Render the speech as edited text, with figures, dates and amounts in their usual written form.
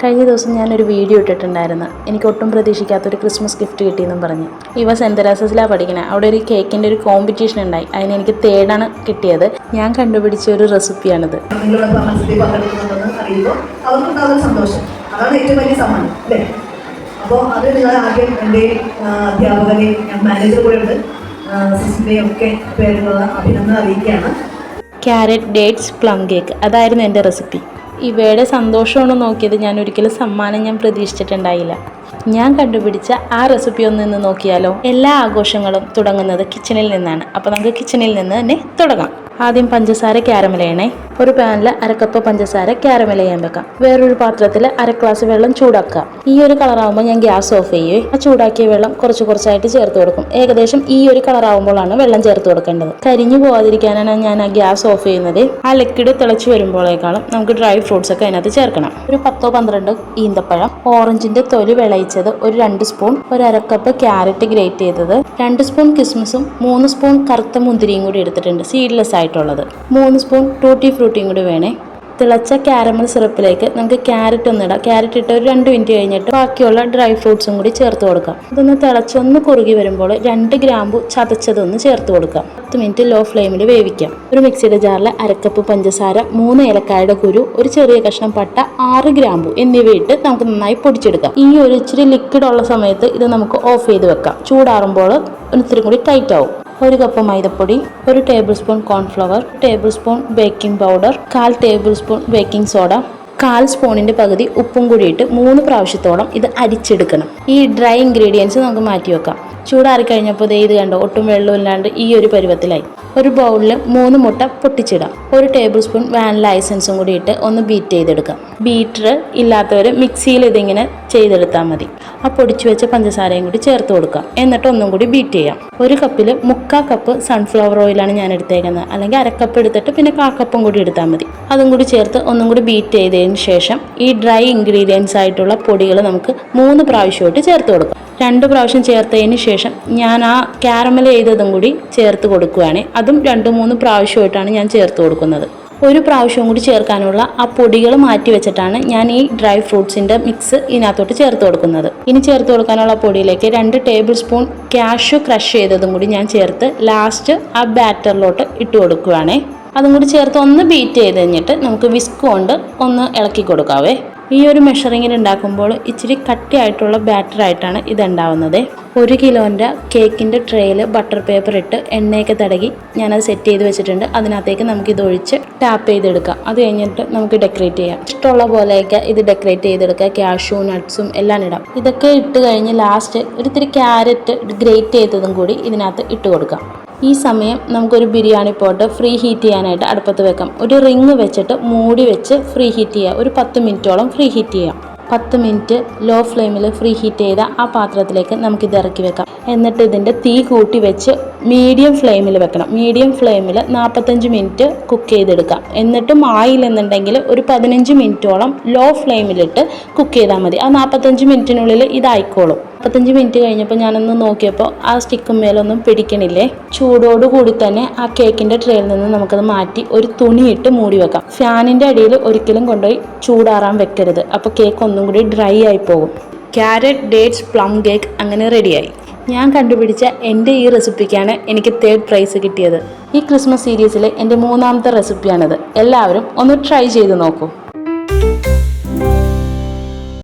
കഴിഞ്ഞ ദിവസം ഞാനൊരു വീഡിയോ ഇട്ടിട്ടുണ്ടായിരുന്നു. എനിക്ക് ഒട്ടും പ്രതീക്ഷിക്കാത്തൊരു ക്രിസ്മസ് ഗിഫ്റ്റ് കിട്ടിയെന്നും പറഞ്ഞ്. ഇവ സെൻറ്റ് തെരേസസിലാണ് പഠിക്കുന്നത്. അവിടെ ഒരു കേക്കിൻ്റെ ഒരു കോമ്പറ്റീഷൻ ഉണ്ടായി. അതിന് എനിക്ക് തേർഡാണ് കിട്ടിയത്. ഞാൻ കണ്ടുപിടിച്ച ഒരു റെസിപ്പിയാണിത്. അപ്പോൾ അത് നിങ്ങൾ ആദ്യം എൻ്റെ അധ്യാപകരെയും ഞാൻ മാനേജർ കൂടെ ഉണ്ട് സിസ്റ്ററിൻ്റെയും ഒക്കെ പേരുള്ള അഭിനന്ദനം അറിയിക്കുകയാണ്. ക്യാരറ്റ് ഡേറ്റ്സ് പ്ലം കേക്ക് അതായിരുന്നു എൻ്റെ റെസിപ്പി. ഇവയുടെ സന്തോഷമാണ് നോക്കിയത്. ഞാൻ ഒരിക്കലും സമ്മാനം പ്രതീക്ഷിച്ചിട്ടുണ്ടായില്ല. ഞാൻ കണ്ടുപിടിച്ച ആ റെസിപ്പി ഒന്ന് നോക്കിയാലോ. എല്ലാ ആഘോഷങ്ങളും തുടങ്ങുന്നത് കിച്ചണിൽ നിന്നാണ്. അപ്പോൾ നമുക്ക് കിച്ചണിൽ നിന്ന് തന്നെ തുടങ്ങാം. ആദ്യം പഞ്ചസാര ക്യാരമൽ ഒരു പാനിൽ അരക്കപ്പ് പഞ്ചസാര ക്യാരമൽ ചെയ്യാൻ വെക്കാം. വേറൊരു പാത്രത്തിൽ 1/2 ഗ്ലാസ് വെള്ളം ചൂടാക്കുക. ഈ ഒരു കളറാകുമ്പോൾ ഞാൻ ഗ്യാസ് ഓഫ് ചെയ്യുകയും ആ ചൂടാക്കിയ വെള്ളം കുറച്ചായിട്ട് ചേർത്ത് കൊടുക്കും. ഏകദേശം ഈ ഒരു കളറാകുമ്പോഴാണ് വെള്ളം ചേർത്ത് കൊടുക്കേണ്ടത്. കരിഞ്ഞു പോകാതിരിക്കാനാണ് ഞാൻ ആ ഗ്യാസ് ഓഫ് ചെയ്യുന്നത്. ആ ലിക്വിഡ് തിളച്ച് വരുമ്പോഴേക്കാളും നമുക്ക് ഡ്രൈ ഫ്രൂട്ട്സ് ഒക്കെ അതിനകത്ത് ചേർക്കണം. ഒരു 10-12 ഈന്തപ്പഴം, ഓറഞ്ചിന്റെ തൊലി വിളയിച്ചത് ഒരു 2 സ്പൂൺ, ഒരു 1/2 കപ്പ് ക്യാരറ്റ് ഗ്രേറ്റ് ചെയ്തത്, 2 സ്പൂൺ കിസ്മിസും 3 സ്പൂൺ കറുത്ത മുന്തിരിയും കൂടി എടുത്തിട്ടുണ്ട്, സീഡ്ലെസ് ആയിട്ടുള്ളത്. 3 സ്പൂൺ ടൂട്ടി ഫ്രൂട്ടിയും കൂടി വേണേ. തിളച്ച ക്യാരമൽ സിറപ്പിലേക്ക് നമുക്ക് ക്യാരറ്റ് ഒന്നിടാം. ക്യാരറ്റ് ഇട്ട് ഒരു 2 മിനിറ്റ് കഴിഞ്ഞിട്ട് ബാക്കിയുള്ള ഡ്രൈ ഫ്രൂട്ട്സും കൂടി ചേർത്ത് കൊടുക്കാം. ഇതൊന്ന് തിളച്ചൊന്ന് കുറുകി വരുമ്പോൾ 2 ഗ്രാമ്പു ചതച്ചതൊന്ന് ചേർത്ത് കൊടുക്കാം. 10 മിനിറ്റ് ലോ ഫ്ലെയിമിൽ വേവിക്കാം. ഒരു മിക്സിയുടെ ജാറിൽ 1/2 കപ്പ് പഞ്ചസാര, 3 ഏലക്കായുടെ കുരു, ഒരു ചെറിയ കഷ്ണം പട്ട, 6 ഗ്രാമ്പു എന്നിവയിട്ട് നമുക്ക് നന്നായി പൊടിച്ചെടുക്കാം. ഈ ഒരു ഇച്ചിരി ലിക്വിഡ് ഉള്ള സമയത്ത് ഇത് നമുക്ക് ഓഫ് ചെയ്ത് വെക്കാം. ചൂടാറുമ്പോൾ ഒത്തിരി കൂടി ടൈറ്റ് ആവും. 1 കപ്പ് മൈദപ്പൊടി, 1 table spoon cornflour, 1 table spoon baking powder, 1/4 table spoon baking soda, 1/4 സ്പൂണിൻ്റെ പകുതി ഉപ്പും കൂടിയിട്ട് 3 പ്രാവശ്യത്തോളം ഇത് അരിച്ചെടുക്കണം. ഈ ഡ്രൈ ഇൻഗ്രീഡിയൻസ് നമുക്ക് മാറ്റി വെക്കാം. ചൂടാറി കഴിഞ്ഞപ്പോൾ ഇത് കണ്ടോ, ഒട്ടും വെള്ളമില്ലാണ്ട് ഈ ഒരു പരുവത്തിലായി. ഒരു ബൗളിൽ 3 മുട്ട പൊട്ടിച്ചിടാം. 1 ടേബിൾ സ്പൂൺ വാനില എസൻസും കൂടി ഇട്ട് ഒന്ന് ബീറ്റ് ചെയ്തെടുക്കാം. ബീറ്റർ ഇല്ലാത്തവർ മിക്സിയിൽ ഇതിങ്ങനെ ചെയ്തെടുത്താൽ മതി. ആ പൊടിച്ചു വെച്ച പഞ്ചസാരയും കൂടി ചേർത്ത് കൊടുക്കാം. എന്നിട്ട് ഒന്നും കൂടി ബീറ്റ് ചെയ്യാം. 1 കപ്പിൽ 3/4 കപ്പ് സൺഫ്ലവർ ഓയിലാണ് ഞാൻ എടുത്തേക്കുന്നത്. അല്ലെങ്കിൽ 1/2 കപ്പ് എടുത്തിട്ട് പിന്നെ 1/4 കപ്പും കൂടി എടുത്താൽ മതി. അതും കൂടി ചേർത്ത് ഒന്നും കൂടി ബീറ്റ് ചെയ്തതിന് ശേഷം ഈ ഡ്രൈ ഇൻഗ്രീഡിയൻസ് ആയിട്ടുള്ള പൊടികൾ നമുക്ക് 3 പ്രാവശ്യമായിട്ട് ചേർത്ത് കൊടുക്കാം. 2 പ്രാവശ്യം ചേർത്തതിന് ശേഷം ഞാൻ ആ ക്യാരമൽ ചെയ്തതും കൂടി ചേർത്ത് കൊടുക്കുകയാണ്. അതും 2-3 പ്രാവശ്യമായിട്ടാണ് ഞാൻ ചേർത്ത് കൊടുക്കുന്നത്. 1 പ്രാവശ്യവും കൂടി ചേർക്കാനുള്ള ആ പൊടികൾ മാറ്റി വെച്ചിട്ടാണ് ഞാൻ ഈ ഡ്രൈ ഫ്രൂട്ട്സിൻ്റെ മിക്സ് ഇതിനകത്തോട്ട് ചേർത്ത് കൊടുക്കുന്നത്. ഇനി ചേർത്ത് കൊടുക്കാനുള്ള പൊടിയിലേക്ക് 2 ടേബിൾ സ്പൂൺ കാഷ്യൂ ക്രഷ് ചെയ്തതും കൂടി ഞാൻ ചേർത്ത് ലാസ്റ്റ് ആ ബാറ്ററിലോട്ട് ഇട്ട് കൊടുക്കുകയാണ്. അതും കൂടി ചേർത്ത് ഒന്ന് ബീറ്റ് ചെയ്ത് കഴിഞ്ഞിട്ട് നമുക്ക് വിസ്ക് കൊണ്ട് ഒന്ന് ഇളക്കി കൊടുക്കാവേ. ഈ ഒരു മെഷറിങ്ങിൽ ഉണ്ടാക്കുമ്പോൾ ഇച്ചിരി കട്ടിയായിട്ടുള്ള ബാറ്ററായിട്ടാണ് ഇതുണ്ടാവുന്നത്. 1 കിലോൻ്റെ കേക്കിൻ്റെ ട്രേയിൽ ബട്ടർ പേപ്പർ ഇട്ട് എണ്ണയൊക്കെ തടകി ഞാനത് സെറ്റ് ചെയ്ത് വെച്ചിട്ടുണ്ട്. അതിനകത്തേക്ക് നമുക്കിത് ഒഴിച്ച് ടാപ്പ് ചെയ്തെടുക്കാം. അത് കഴിഞ്ഞിട്ട് നമുക്ക് ഡെക്കറേറ്റ് ചെയ്യാം. ഇഷ്ടമുള്ള പോലെയൊക്കെ ഇത് ഡെക്കറേറ്റ് ചെയ്തെടുക്കുക. കാഷ്യൂ നട്ട്സും എല്ലാം ഇടാം. ഇതൊക്കെ ഇട്ട് കഴിഞ്ഞ് ലാസ്റ്റ് ഒരിത്തിരി ക്യാരറ്റ് ഗ്രേറ്റ് ചെയ്തതും കൂടി ഇതിനകത്ത് ഇട്ട് കൊടുക്കാം. ഈ സമയം നമുക്കൊരു ബിരിയാണി പോട്ട് ഫ്രീ ഹീറ്റ് ചെയ്യാനായിട്ട് അടുപ്പത്ത് വെക്കാം. ഒരു റിങ് വെച്ചിട്ട് മൂടി വെച്ച് ഫ്രീ ഹീറ്റ് ചെയ്യുക. ഒരു 10 മിനിറ്റോളം ഫ്രീ ഹീറ്റ് ചെയ്യാം. 10 മിനിറ്റ് ലോ ഫ്ലെയിമിൽ ഫ്രീ ഹീറ്റ് ചെയ്ത ആ പാത്രത്തിലേക്ക് നമുക്കിത് ഇറക്കി വെക്കാം. എന്നിട്ട് ഇതിൻ്റെ തീ കൂട്ടി വെച്ച് മീഡിയം ഫ്ലെയിമിൽ വെക്കണം. മീഡിയം ഫ്ലെയിമിൽ 45 മിനിറ്റ് കുക്ക് ചെയ്തെടുക്കാം. എന്നിട്ടും ആയില്ലെന്നുണ്ടെങ്കിൽ ഒരു 15 മിനിറ്റോളം ലോ ഫ്ലെയിമിലിട്ട് കുക്ക് ചെയ്താൽ മതി. ആ 45 മിനിറ്റിനുള്ളിൽ ഇതായിക്കോളും. 45 മിനിറ്റ് കഴിഞ്ഞപ്പോൾ ഞാനൊന്ന് നോക്കിയപ്പോൾ ആ സ്റ്റിക്കും മേലൊന്നും പിടിക്കണില്ലേ. ചൂടോടുകൂടി തന്നെ ആ കേക്കിൻ്റെ ട്രേയിൽ നിന്ന് നമുക്കത് മാറ്റി ഒരു തുണിയിട്ട് മൂടി വെക്കാം. ഫാനിൻ്റെ അടിയിൽ ഒരിക്കലും കൊണ്ടുപോയി ചൂടാറാൻ വെക്കരുത്. അപ്പോൾ കേക്ക് ഒന്നും കൂടി ഡ്രൈ ആയി പോകും. ക്യാരറ്റ് ഡേറ്റ്സ് പ്ലം കേക്ക് അങ്ങനെ റെഡിയായി. ഞാൻ കണ്ടുപിടിച്ച എൻ്റെ ഈ റെസിപ്പിക്കാണ് എനിക്ക് 3rd പ്രൈസ് കിട്ടിയത്. ഈ ക്രിസ്മസ് സീരീസിലെ എൻ്റെ 3ാമത്തെ റെസിപ്പിയാണിത്. എല്ലാവരും ഒന്ന് ട്രൈ ചെയ്ത് നോക്കൂ.